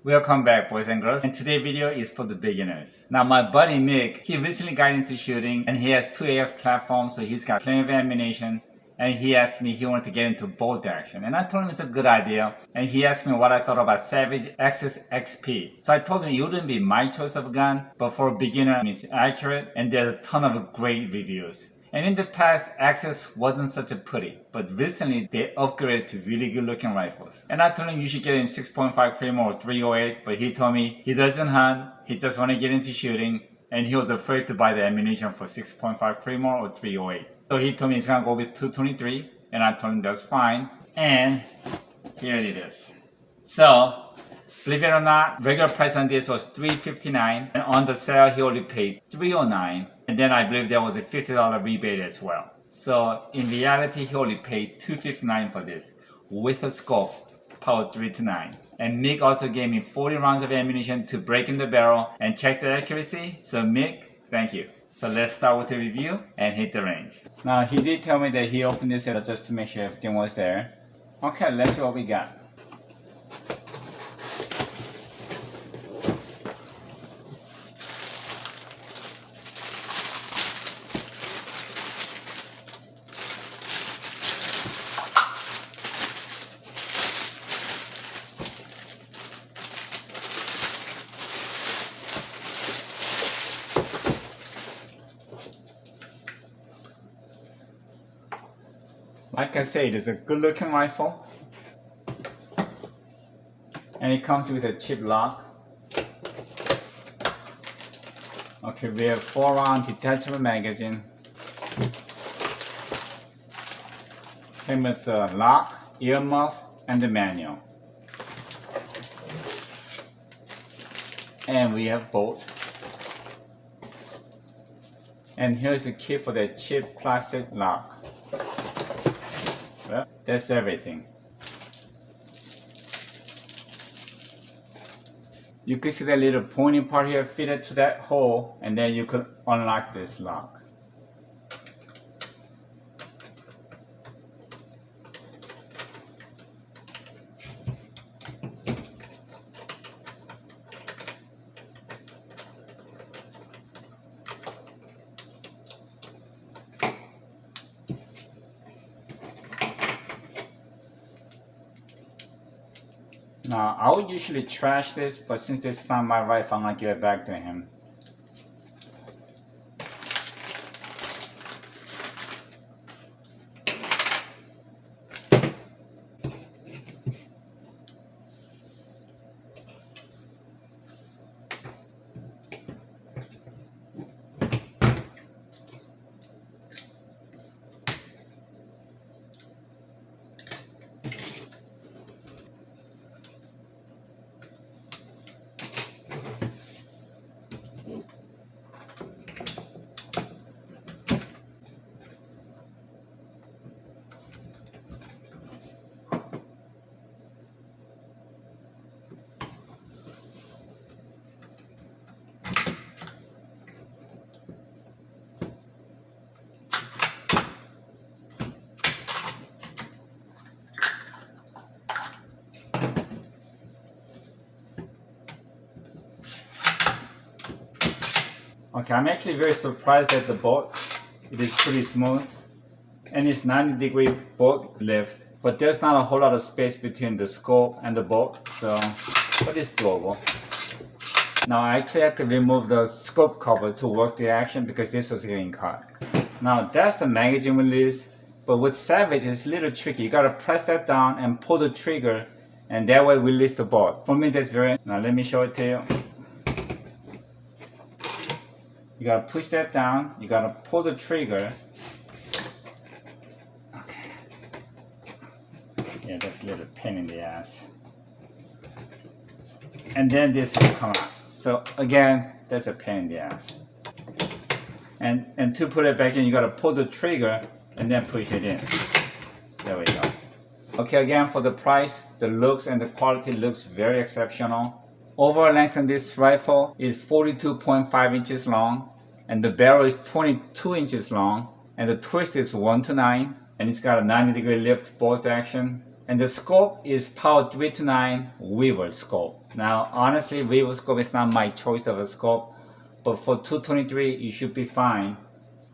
Welcome back, boys and girls, and today's video is for the beginners. Now my buddy Nick, he recently got into shooting and he has 2 AF platforms, so he's got plenty of ammunition, and he asked me he wanted to get into bolt action, and I told him it's a good idea, and he asked me what I thought about Savage Axis XP. So I told him it wouldn't be my choice of gun, but for a beginner it's accurate and there's a ton of great reviews. And in the past, Axis wasn't such a pretty, but recently they upgraded to really good looking rifles. And I told him you should get in 6.5 Claymore or 308, but he told me he doesn't hunt, he just want to get into shooting, and he was afraid to buy the ammunition for 6.5 Claymore or 308. So he told me he's gonna go with 223, and I told him that's fine. And here it is. So, believe it or not, regular price on this was $359, and on the sale he only paid $309. And then I believe there was a $50 rebate as well. So in reality, he only paid $259 for this with a scope powered 3 to 9. And Mick also gave me 40 rounds of ammunition to break in the barrel and check the accuracy. So Mick, thank you. So let's start with the review and hit the range. Now he did tell me that he opened this just to make sure everything was there. Okay, let's see what we got. Like I said, it's a good looking rifle, and it comes with a chip lock. Okay, we have 4-round detachable magazine. Came with the lock, earmuff, and the manual. And we have bolt. And here's the kit for the chip plastic lock. Well, that's everything. You can see that little pointy part here fitted to that hole, and then you could unlock this lock. Now, I would usually trash this, but since this is not my rifle, I'm gonna give it back to him. Okay, I'm actually very surprised at the bolt. It is pretty smooth, and it's 90-degree bolt lift, but there's not a whole lot of space between the scope and the bolt, so, but it's doable. Now I actually had to remove the scope cover to work the action because this was getting caught. Now that's the magazine release, but with Savage it's a little tricky. You gotta press that down and pull the trigger, and that way release the bolt. For me that's very, now let me show it to you. You gotta push that down, you gotta pull the trigger. Okay. Yeah, that's a little pain in the ass. And then this will come out. So again, that's a pain in the ass. And to put it back in, you gotta pull the trigger and then push it in. There we go. Okay, again, for the price, the looks and the quality looks very exceptional. Overall length on this rifle is 42.5 inches long, and the barrel is 22 inches long, and the twist is 1 to 9, and it's got a 90-degree lift bolt action. And the scope is Power 329 Weaver scope. Now, honestly, Weaver scope is not my choice of a scope, but for 223, you should be fine.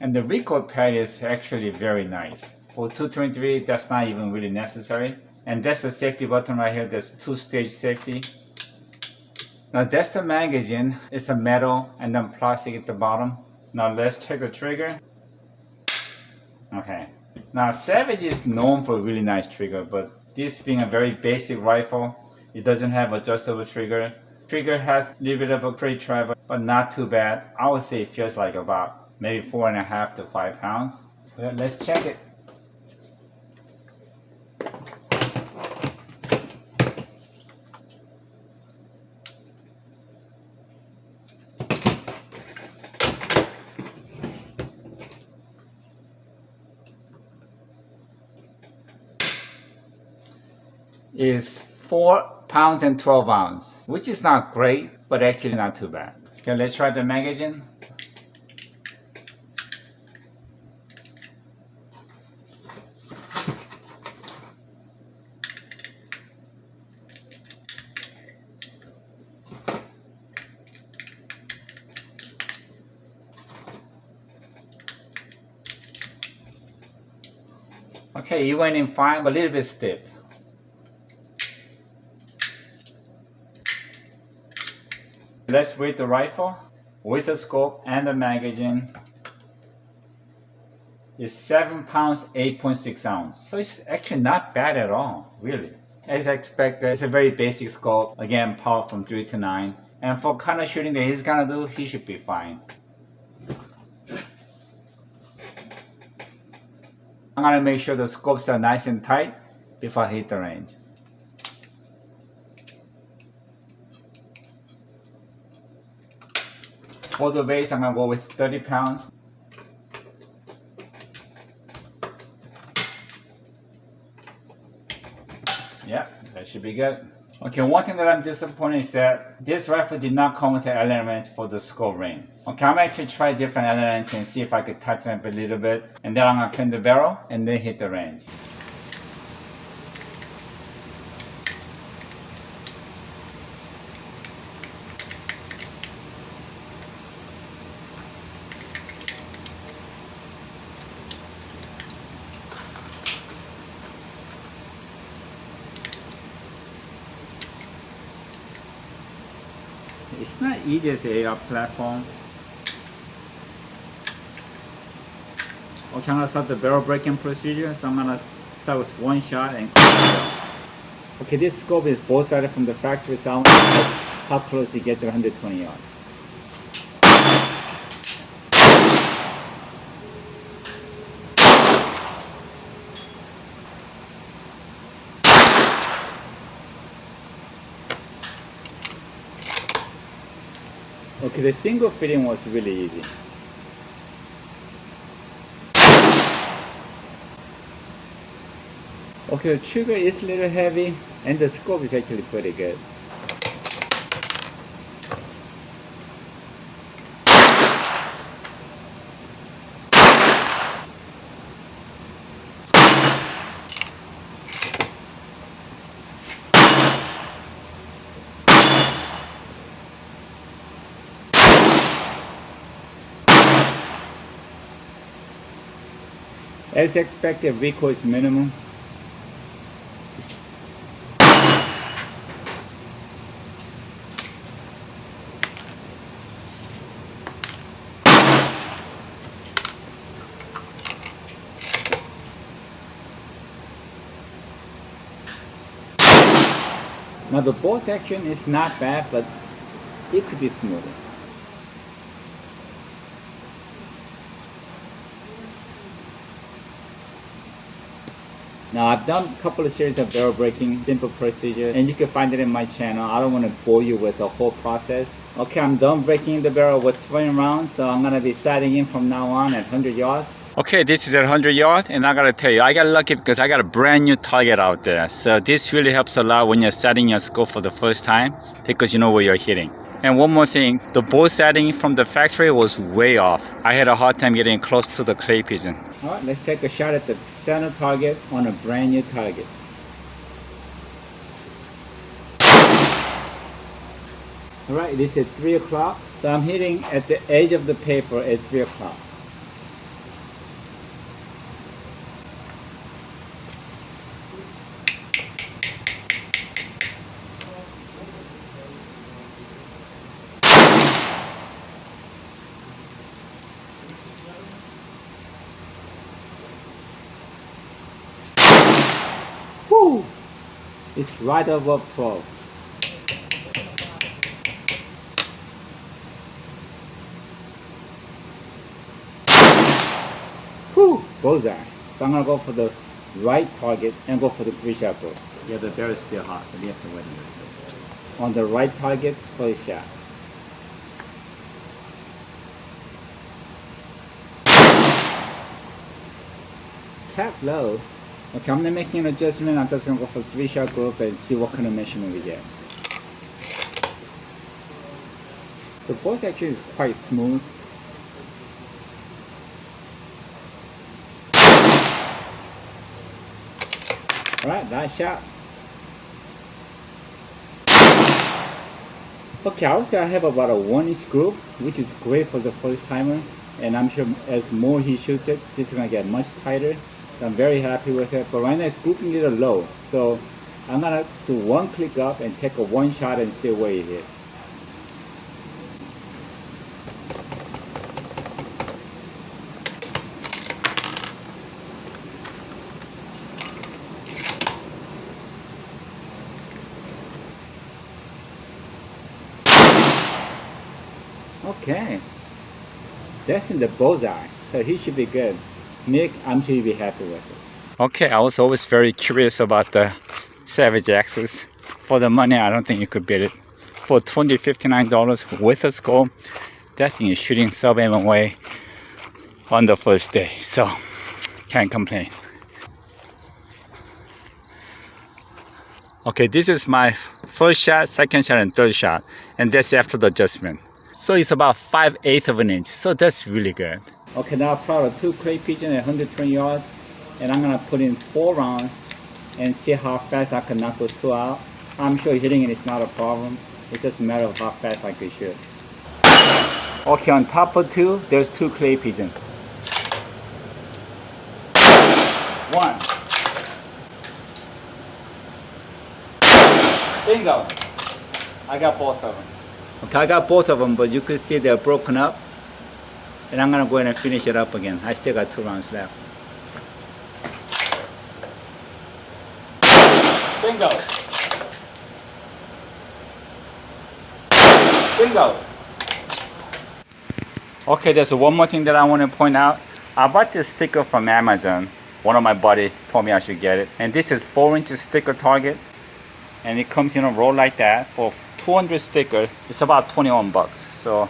And the recoil pad is actually very nice. For 223, that's not even really necessary. And that's the safety button right here. That's two-stage safety. Now that's the magazine. It's a metal and then plastic at the bottom. Now let's check the trigger. Okay. Now Savage is known for a really nice trigger, but this being a very basic rifle, it doesn't have adjustable trigger. Trigger has a little bit of a crate travel, but not too bad. I would say it feels like about maybe 4.5 to 5 pounds. Well, let's check it. Is 4 pounds and 12 ounces, which is not great, but actually not too bad. Okay, let's try the magazine. Okay, it went in fine, but a little bit stiff. Let's weight the rifle with the scope and the magazine. It's 7 pounds, 8.6 ounces. So it's actually not bad at all, really. As expected, it's a very basic scope. Again, power from 3 to 9. And for kind of shooting that he's gonna do, he should be fine. I'm gonna make sure the scopes are nice and tight before I hit the range. For the base, I'm gonna go with 30 pounds. Yeah, that should be good. Okay, one thing that I'm disappointed is that this rifle did not come with an Allen wrench for the scope ring. Okay, I'm actually try different Allen wrench and see if I could tighten it up a little bit. And then I'm gonna clean the barrel and then hit the range. It's not easy as an AR platform. Okay, I'm gonna start the barrel breaking procedure. So I'm gonna start with one shot and okay, this scope is both sided from the factory, so I'm gonna check how close it gets to 120 yards. Okay, the single fitting was really easy. Okay, the trigger is a little heavy and the scope is actually pretty good. As expected, recoil is minimum. Now the bolt action is not bad, but it could be smoother. Now I've done a couple of series of barrel breaking, simple procedure, and you can find it in my channel. I don't want to bore you with the whole process. Okay, I'm done breaking the barrel with 20 rounds, so I'm going to be sighting in from now on at 100 yards. Okay, this is at 100 yards, and I gotta tell you, I got lucky because I got a brand new target out there. So this really helps a lot when you're setting your scope for the first time, because you know where you're hitting. And one more thing, the bow setting from the factory was way off. I had a hard time getting close to the clay pigeon. Alright, let's take a shot at the center target on a brand new target. Alright, this is 3 o'clock. So I'm hitting at the edge of the paper at 3 o'clock. Woo! It's right above 12. Whew! Bullseye. So I'm gonna go for the right target and go for the 3-shot goal. Yeah, the barrel is still hot, so we have to wait a little bit. On the right target for the shot. Cap low. Okay, I'm not making an adjustment. I'm just gonna go for 3-shot group and see what kind of measurement we get. The ball actually is quite smooth. Alright, nice shot. Okay, I would say I have about a 1-inch group, which is great for the first timer. And I'm sure as more he shoots it, this is gonna get much tighter. So I'm very happy with it. But right now it's grouping a little low. So I'm gonna do one click up and take a 1 shot and see where it is. Okay, that's in the bullseye, so he should be good. Nick, I'm sure you'll be happy with it. Okay, I was always very curious about the Savage Axis. For the money, I don't think you could beat it. For $20, $59 with a scope, that thing is shooting sub-MOA on the first day, so can't complain. Okay, this is my first shot, second shot, and third shot, and that's after the adjustment. So it's about 5/8 of an inch, so that's really good. Okay, now I plot a 2 clay pigeon at 120 yards, and I'm gonna put in 4 rounds and see how fast I can knock those 2 out. I'm sure hitting it is not a problem. It's just a matter of how fast I can shoot. Okay, on top of 2, there's 2 clay pigeons. 1. Bingo! I got both of them. Okay, I got both of them, but you could see they're broken up. And I'm gonna go ahead and finish it up again. I still got 2 rounds left. Bingo! Bingo! Okay, there's one more thing that I want to point out. I bought this sticker from Amazon. One of my buddy told me I should get it. And this is 4-inch sticker target. And it comes in a roll like that. For 200 stickers, it's about 21 bucks. So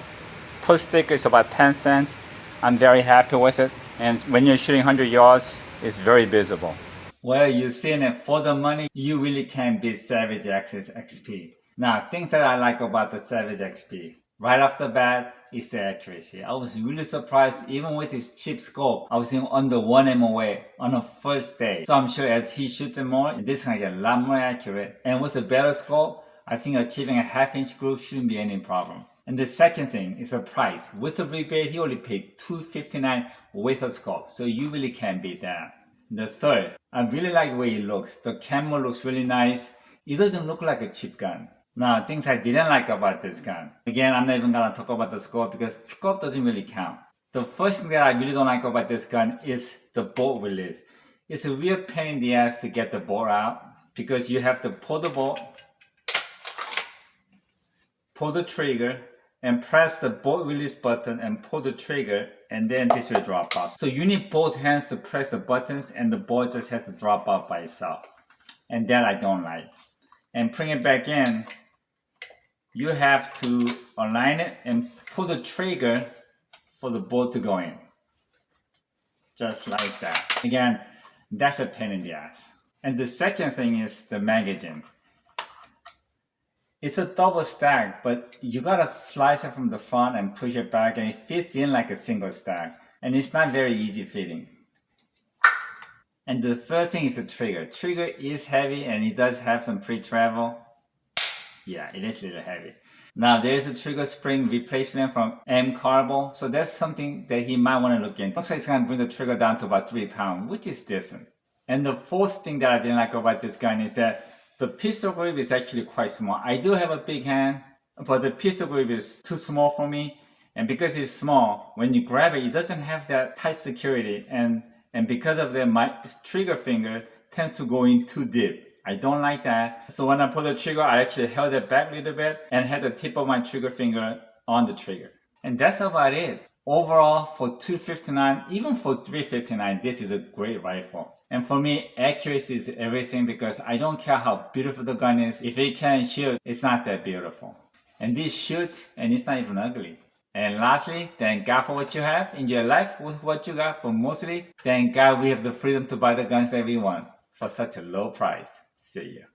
per sticker is about 10 cents. I'm very happy with it. And when you're shooting 100 yards, it's very visible. Well, you've seen it. For the money, you really can beat Savage Axis XP. Now, things that I like about the Savage XP. Right off the bat, is the accuracy. I was really surprised, even with this cheap scope, I was in under 1 MOA on the first day. So I'm sure as he shoots it more, this is gonna get a lot more accurate. And with a better scope, I think achieving a 1/2-inch group shouldn't be any problem. And the second thing is the price. With the rebate, he only paid $259 with a scope. So you really can't beat that. The third, I really like the way it looks. The camera looks really nice. It doesn't look like a cheap gun. Now, things I didn't like about this gun. Again, I'm not even gonna talk about the scope because scope doesn't really count. The first thing that I really don't like about this gun is the bolt release. It's a real pain in the ass to get the bolt out because you have to pull the bolt, pull the trigger, and press the bolt release button and pull the trigger, and then this will drop out. So you need both hands to press the buttons and the bolt just has to drop out by itself. And that I don't like. And bring it back in, you have to align it and pull the trigger for the bolt to go in. Just like that. Again, that's a pain in the ass. And the second thing is the magazine. It's a double stack, but you gotta slice it from the front and push it back, and it fits in like a single stack. And it's not very easy fitting. And the third thing is the trigger. Trigger is heavy and it does have some pre-travel. Yeah, it is a little heavy. Now there's a trigger spring replacement from M Carbo, so that's something that he might want to look into. Looks like it's gonna bring the trigger down to about 3 pounds, which is decent. And the fourth thing that I didn't like about this gun is that the pistol grip is actually quite small. I do have a big hand, but the pistol grip is too small for me. And because it's small, when you grab it, it doesn't have that tight security. And because of that, my trigger finger tends to go in too deep. I don't like that. So when I pull the trigger, I actually held it back a little bit and had the tip of my trigger finger on the trigger. And that's about it. Overall, for $259, even for $359, this is a great rifle. And for me, accuracy is everything because I don't care how beautiful the gun is. If it can't shoot, it's not that beautiful. And this shoots, and it's not even ugly. And lastly, thank God for what you have. Enjoy life with what you got, but mostly, thank God we have the freedom to buy the guns that we want for such a low price. See ya.